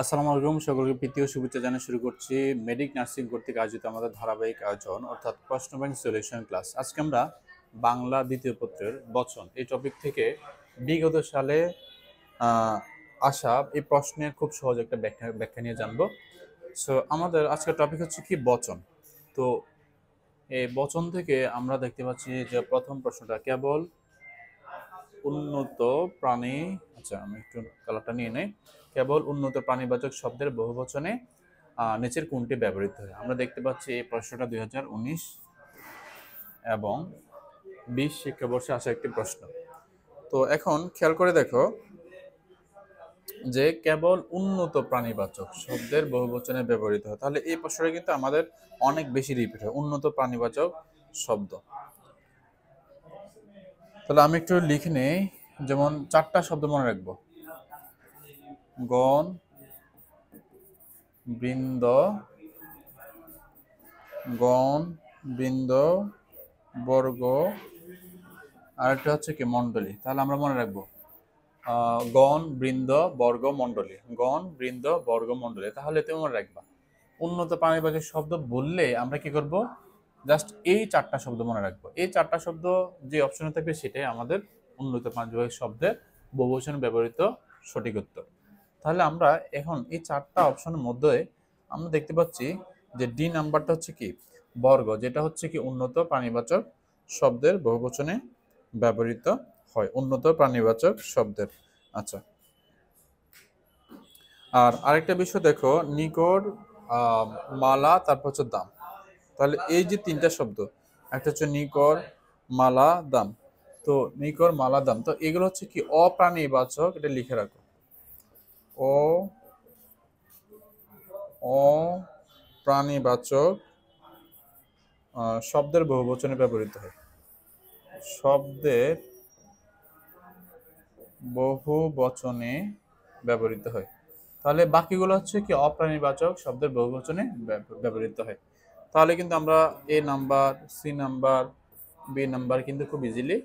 আসসালামু আলাইকুম, সকলকে প্রীতি ও শুভেচ্ছা জানিয়ে শুরু করছি মেডিক নার্সিং কর্তৃক আয়োজিত আমাদের ধারাবাহিক আয়োজন অর্থাৎ প্রশ্ন ব্যাংক সলিউশন ক্লাস। আজকে আমরা বাংলা দ্বিতীয় পত্রের বচন এই টপিক থেকে বিগত সালে আহ, আসা এই প্রশ্নের খুব সহজ একটা ব্যাখ্যা ব্যাখ্যা নিয়ে জানবো। সো আমাদের আজকের টপিক হচ্ছে কি বচন। তো এই বচন থেকে আমরা দেখতে পাচ্ছি যে প্রথম প্রশ্নটা কেবল উন্নত প্রাণী, আচ্ছা আমি একটু কালারটা নিয়ে নেই। কেবল উন্নত প্রাণীবাচক শব্দের বহুবচনে নিচের কোনটি ব্যবহৃত হয়? আমরা দেখতে পাচ্ছি এই প্রশ্নটা 2019 এবং 20 শিক্ষাবর্ষে আসা একটি প্রশ্ন। তো এখন খেয়াল করে দেখো যে কেবল উন্নত প্রাণীবাচক শব্দের বহুবচনে ব্যবহৃত হয়, তাহলে এই প্রশ্নটা কিন্তু আমাদের অনেক বেশি রিপিট হয়, উন্নত প্রাণীবাচক শব্দ। তাহলে আমি একটু লিখে নেই, যেমন 4টা শব্দ মনে রাখবো: গণ, বৃন্দ, গণ, বৃন্দ, বর্গ, আর একটা হচ্ছে কি মণ্ডলী। তাহলে আমরা মনে রাখবো গণ, বৃন্দ, বর্গ, মণ্ডলী, গণ, বৃন্দ, বর্গ, মণ্ডলী। তাহলে তুমি মনে রাখবা উন্নত প্রাণীবাচক শব্দ বললে আমরা কি করব, জাস্ট এই 4টা শব্দ মনে রাখবো। এই 4টা শব্দ যে অপশনে থাকবে সেটাই আমাদের উন্নত প্রাণীবাচক শব্দের বহুবচনে ব্যবহৃত সঠিক উত্তর। তাহলে আমরা এখন এই 4টা অপশনের মধ্যে আমরা দেখতে পাচ্ছি যে ডি নাম্বারটা হচ্ছে কি বর্গ, যেটা হচ্ছে কি উন্নত প্রাণীবাচক শব্দের বহুবচনে ব্যবহৃত হয়, উন্নত প্রাণীবাচক শব্দের। আচ্ছা, আর আরেকটা বিষয় দেখো, নিকর, মালা, তারপর হচ্ছে দাম। তাহলে এই যে 3টা শব্দ, একটা হচ্ছে নিকর, মালা, দাম। তো নিকর, মালা, দাম, তো এগুলো হচ্ছে কি অপ্রাণীবাচক, এটা লিখে রাখো। ও অপ্রাণীবাচক শব্দের বহুবচনে ব্যবহৃত হয়, শব্দের বহুবচনে ব্যবহৃত হয়। তাহলে বাকিগুলো হচ্ছে কি অপ্রাণীবাচক শব্দের বহুবচনে ব্যবহৃত হয়। তাহলে কিন্তু আমরা A number, C number, B number কিন্তু খুব ইজিলি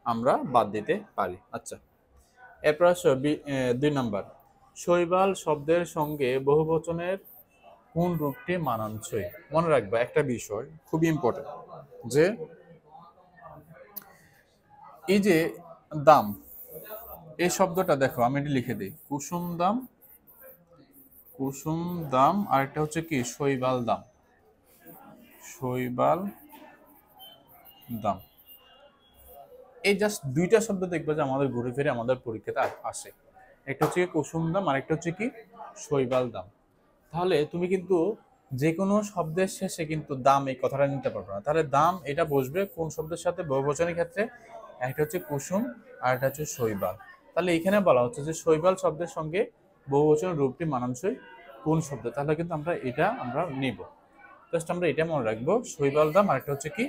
আমরা বাদ দিতে পারি। আচ্ছা, এরপর আসো 2 নাম্বার, শৈবাল শব্দের সঙ্গে বহুবচনের কোন রূপটি মানানসই? মনে রাখবা একটা বিষয় খুবই ইম্পর্টেন্ট, যে এই যে দাম, এই শব্দটা দেখো আমি এটি লিখে দিই, কুসুম দাম, কুসুম দাম, আর একটা হচ্ছে কি শৈবাল দাম, শৈবাল দাম। এই জাস্ট 2টা শব্দ দেখবে যে আমাদের ঘুরে ফিরে আমাদের পরীক্ষাতে আসে, একটা হচ্ছে কি কুসুম দাম আর একটা হচ্ছে কি শৈবাল দাম। তাহলে তুমি কিন্তু যে কোনো শব্দের শেষে কিন্তু দাম এই কথাটা নিতে পারবে না। তাহলে দাম এটা বসবে কোন শব্দের সাথে বহুবচনের ক্ষেত্রে? একটা হচ্ছে কুসুম আর একটা হচ্ছে শৈবাল। তাহলে এখানে বলা হচ্ছে যে শৈবাল শব্দের সঙ্গে বহুবচনের রূপটি মানানসই কোন শব্দ, তাহলে কিন্তু আমরা নিব। জাস্ট আমরা এটা মনে রাখবো, শৈবাল দাম আর একটা হচ্ছে কি,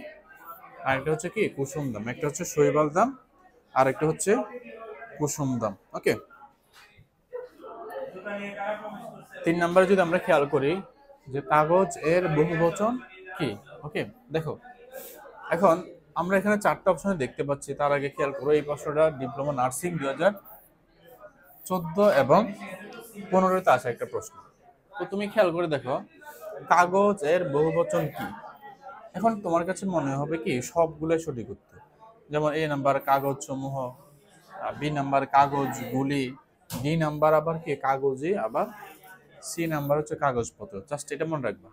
আরেকটা হচ্ছে কি কুসুম দাম, একটা হচ্ছে শৈবাল দাম আর একটা হচ্ছে কুসুম দাম। ওকে, 3 নম্বরে যদি আমরা খেয়াল করি যে কাগজ এর বহুবচন কি। ওকে, দেখো এখন আমরা এখানে 4টা অপশনে দেখতে পাচ্ছি। তার আগে খেয়াল করো এই প্রশ্নটা ডিপ্লোমা নার্সিং 2014 এবং 15-তে আসা একটা প্রশ্ন। তো তুমি খেয়াল করে দেখো কাগজ এর বহুবচন কি। এখন তোমার কাছে মনে হবে কি সবগুলোই সঠিক উত্তর, যেমন এ নাম্বার কাগজ সমূহ, বি নাম্বার কাগজগুলি, ডি নাম্বার আবার কি কাগজে, আবার সি নাম্বার হচ্ছে কাগজপত্র। জাস্ট এটা মনে রাখবা,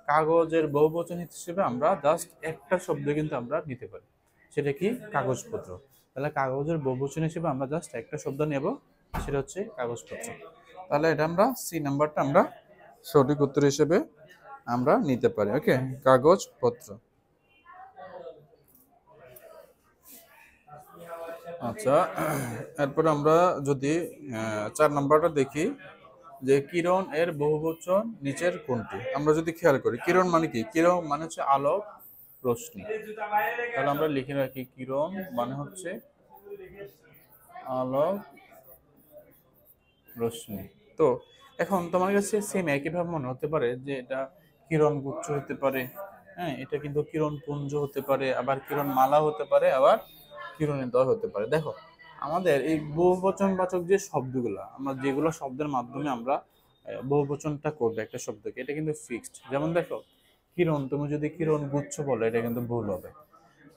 কাগজের বহুবচন হিসেবে আমরা জাস্ট একটা শব্দ কিন্তু আমরা নিতে পারি, সেটা কি কাগজপত্র। তাহলে কাগজের বহুবচন হিসেবে আমরা জাস্ট একটা শব্দ নেব, সেটা হচ্ছে কাগজপত্র। তাহলে এটা আমরা সি নাম্বারটা আমরা সঠিক উত্তর হিসেবে আমরা নিতে পারি। ওকে, কাগজপত্র। আচ্ছা, এরপরে আমরা যদি 4 নাম্বারটা দেখি যে কিরণ এর বহুবচন নিচের কোনটি? আমরা যদি খেয়াল করি কিরণ মানে কি, কিরণ মানে হচ্ছে আলোক, রশ্মি। তাহলে আমরা লিখে রাখি কিরণ মানে হচ্ছে আলোক, রশ্মি। তো এখন তোমার কাছে সেম একইভাবে মনে হতে পারে যে এটা কিরণ গুচ্ছ হতে পারে, হ্যাঁ এটা কিন্তু কিরণ পুঞ্জ হতে পারে, আবার কিরণ মালা হতে পারে, আবার কিরণের দল হতে পারে। দেখো আমাদের এই বহুবচনবাচক যে শব্দগুলো, আমরা যেগুলো শব্দের মাধ্যমে আমরা বহুবচনটা করবে একটা শব্দকে, এটা কিন্তু ফিক্সড। যেমন দেখো কিরণ, তুমি যদি কিরণ গুচ্ছ বলো এটা কিন্তু ভুল হবে।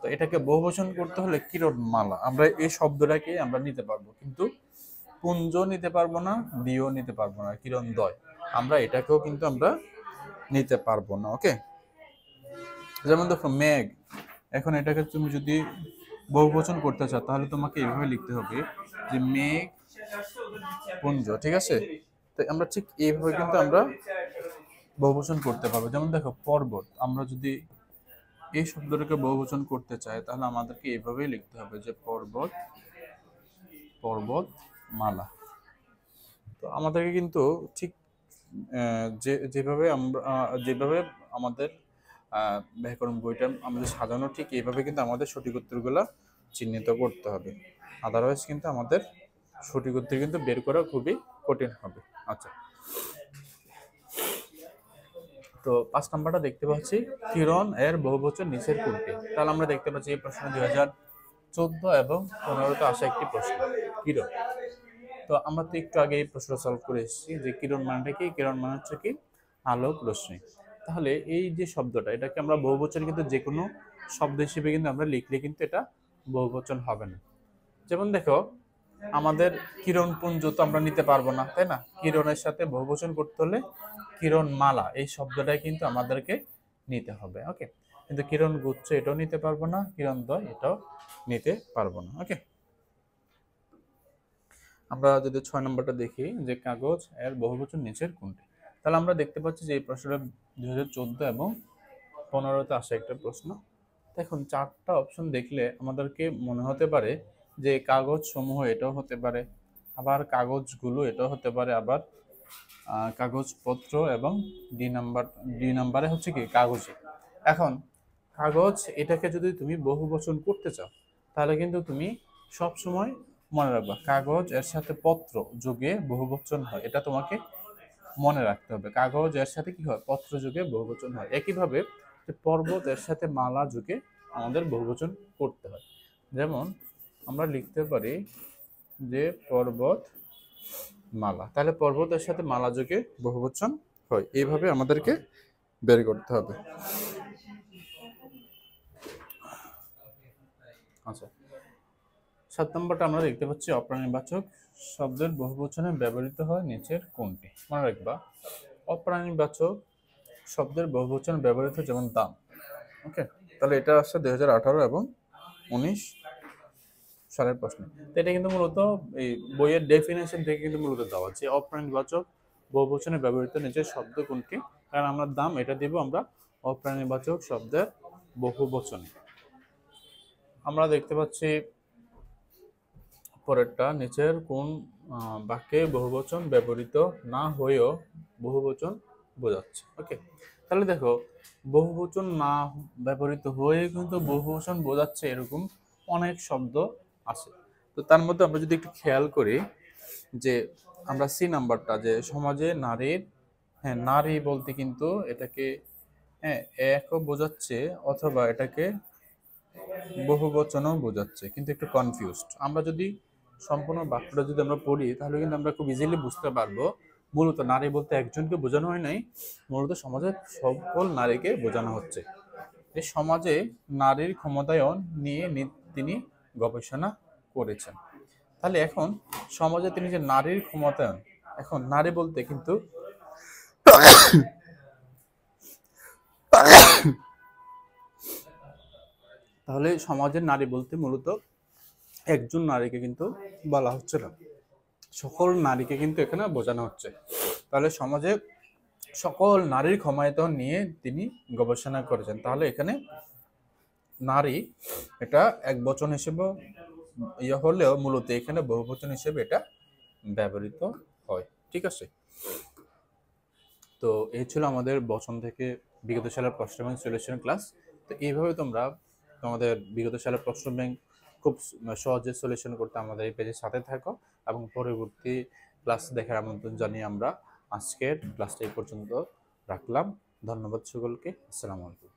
তো এটাকে বহুবচন করতে হলে কিরণ মালা, আমরা এই শব্দটাকে আমরা নিতে পারবো, কিন্তু পুঞ্জ নিতে পারবো না, দিও নিতে পারবো না, কিরণ দয় আমরা এটাকেও কিন্তু আমরা নিতে পারবো না। ওকে, যেমন দেখো মেঘ, এখন এটাকে তুমি যদি বহুবচন করতে চাও তাহলে তোমাকে এইভাবে লিখতে হবে যে মেঘ পুঞ্জ, ঠিক আছে? তো আমরা ঠিক এইভাবে কিন্তু আমরা বহুবচন করতে পারবো। যেমন দেখো পর্বত, আমরা যদি এই শব্দটাকে বহুবচন করতে চাই তাহলে আমাদেরকে এইভাবেই লিখতে হবে যে পর্বত, পর্বত মালা। তো আমাদেরকে কিন্তু ঠিক যেভাবে আমরা যেভাবে আমাদের ব্যাকরণ বইটা আমাদের সাজানো, ঠিক এইভাবে কিন্তু আমাদের সঠিক উত্তরগুলো চিহ্নিত করতে হবে। আদারওয়াইজ কিন্তু আমাদের সঠিক উত্তর কিন্তু বের করা খুবই কঠিন হবে। আচ্ছা, তো 5 নাম্বারটা দেখতে পাচ্ছি কিরণ এর বহুবচন নিচের কোনটি? তাহলে আমরা দেখতে পাচ্ছি এই প্রশ্ন 2014 এবং 15তে আসা একটি প্রশ্ন, কিরণ। তো আমরা তো একটু আগে এই প্রশ্ন সলভ করে এসেছি যে কিরণ মানেটা কি। কিরণ মানে হচ্ছে কি আলোক রশ্মি। তাহলে এই যে শব্দটা, এটাকে আমরা বহুবচন কিন্তু যে কোনো শব্দ হিসেবে কিন্তু আমরা লিখলে কিন্তু এটা বহুবচন হবে না। যেমন দেখো আমাদের কিরণ পুঞ্জ তো আমরা নিতে পারবো না, তাই না? কিরণের সাথে বহুবচন করতে হলে কিরণ মালা এই শব্দটাই কিন্তু আমাদেরকে নিতে হবে। ওকে, কিন্তু কিরণ গুচ্ছ এটাও নিতে পারবো না, কিরণ দ্বয় এটাও নিতে পারবো না। ওকে, আমরা যদি 6 নম্বরটা দেখি যে কাগজ এর বহুবচন নিচের কোনটি? তাহলে আমরা দেখতে পাচ্ছি যে এই প্রশ্নটা 2014 এবং 15তে আসা একটা প্রশ্ন। এখন 4টা অপশন দেখলে আমাদেরকে মনে হতে পারে যে কাগজ সমূহ এটাও হতে পারে, আবার কাগজগুলো এটাও হতে পারে, আবার কাগজপত্র এবং দুই নাম্বারে হচ্ছে কি কাগজে। এখন কাগজ এটাকে যদি তুমি বহুবচন করতে চাও তাহলে কিন্তু তুমি সব সময় মনে রাখবা কাগজ এর সাথে পত্র যোগে বহুবচন হয়, এটা তোমাকে মনে রাখতে হবে। কাগজ এর সাথে কি হয়, পত্র যোগে বহুবচন হয়। একইভাবে যে পর্বত এর সাথে মালা যোগে আমাদের বহুবচন করতে হয়। যেমন আমরা লিখতে পারি যে পর্বত মালা, তাহলে পর্বতের সাথে মালা যোগে বহুবচন হয়, এইভাবে আমাদেরকে বের করতে হবে। আচ্ছা, 7 নম্বরটা আমরা দেখতে পাচ্ছি অপ্রাণীবাচক শব্দের বহুবচনে ব্যবহৃত হয় নিচের কোনটি? মনে রাখবা অপ্রাণীবাচক শব্দের বহুবচন ব্যবহৃত, যেমন দাম। ওকে, তাহলে এটা আসছে 2018 এবং 19 সালের প্রশ্ন। তো এটা কিন্তু মূলত এই বইয়ের ডেফিনেশন থেকে কিন্তু মূলত দেওয়া যে অপ্রাণীবাচক বহুবচনে ব্যবহৃত নিচের শব্দ কোনটি। কারণ আমরা দাম এটা দিব আমরা অপ্রাণীবাচক শব্দের বহুবচনে। আমরা দেখতে পাচ্ছি পরেরটা, নিচের কোন বাক্যে বহুবচন ব্যবহৃত না হয়েও বহুবচন বোঝাচ্ছে। ওকে, তাহলে দেখো বহুবচন না ব্যবহৃত হয়ে কিন্তু বহুবচন বোঝাচ্ছে এরকম অনেক শব্দ আছে। তো তার মধ্যে আমরা যদি একটু খেয়াল করি যে আমরা সি নাম্বারটা, যে সমাজে নারীর, হ্যাঁ নারী বলতে কিন্তু এটাকে হ্যাঁ একও বোঝাচ্ছে অথবা এটাকে বহুবচনও বোঝাচ্ছে, কিন্তু একটু কনফিউজড। আমরা যদি সম্পূর্ণ বাক্যটা যদি আমরা পড়ি তাহলে কিন্তু আমরা খুব ইজিলি বুঝতে পারবো মূলত নারী বলতে একজনকে বোঝানো হয় নাই, মূলত সমাজের সকল নারীকে বোঝানো হচ্ছে। এই সমাজে নারীর ক্ষমতায়ন নিয়ে তিনি গবেষণা করেছেন। তাহলে এখন সমাজে তিনি যে নারীর ক্ষমতায়ন, এখন নারী বলতে কিন্তু তাহলে সমাজের নারী বলতে মূলত একজন নারীকে কিন্তু বলা হচ্ছে না, সকল নারীকে কিন্তু এখানে বোঝানো হচ্ছে। তাহলে সমাজে সকল নারীর ক্ষমতায়ন নিয়ে তিনি গবেষণা করেছেন। তাহলে এখানে নারী এটা এক বচন হিসেবে হলেও মূলত এখানে বহুবচন হিসেবে এটা ব্যবহৃত হয়। ঠিক আছে, তো এই ছিল আমাদের বচন থেকে বিগত সালের প্রশ্ন ব্যাংক সলিউশন ক্লাস। তো এইভাবে তোমরা তোমাদের বিগত সালের প্রশ্ন ব্যাংক খুব সহজে সলিউশন করতে আমাদের এই পেজের সাথে থাকো এবং পরবর্তী ক্লাস দেখার আমন্ত্রণ জানিয়ে আমরা আজকের ক্লাসটা এই পর্যন্ত রাখলাম। ধন্যবাদ সকলকে। আসসালামু আলাইকুম।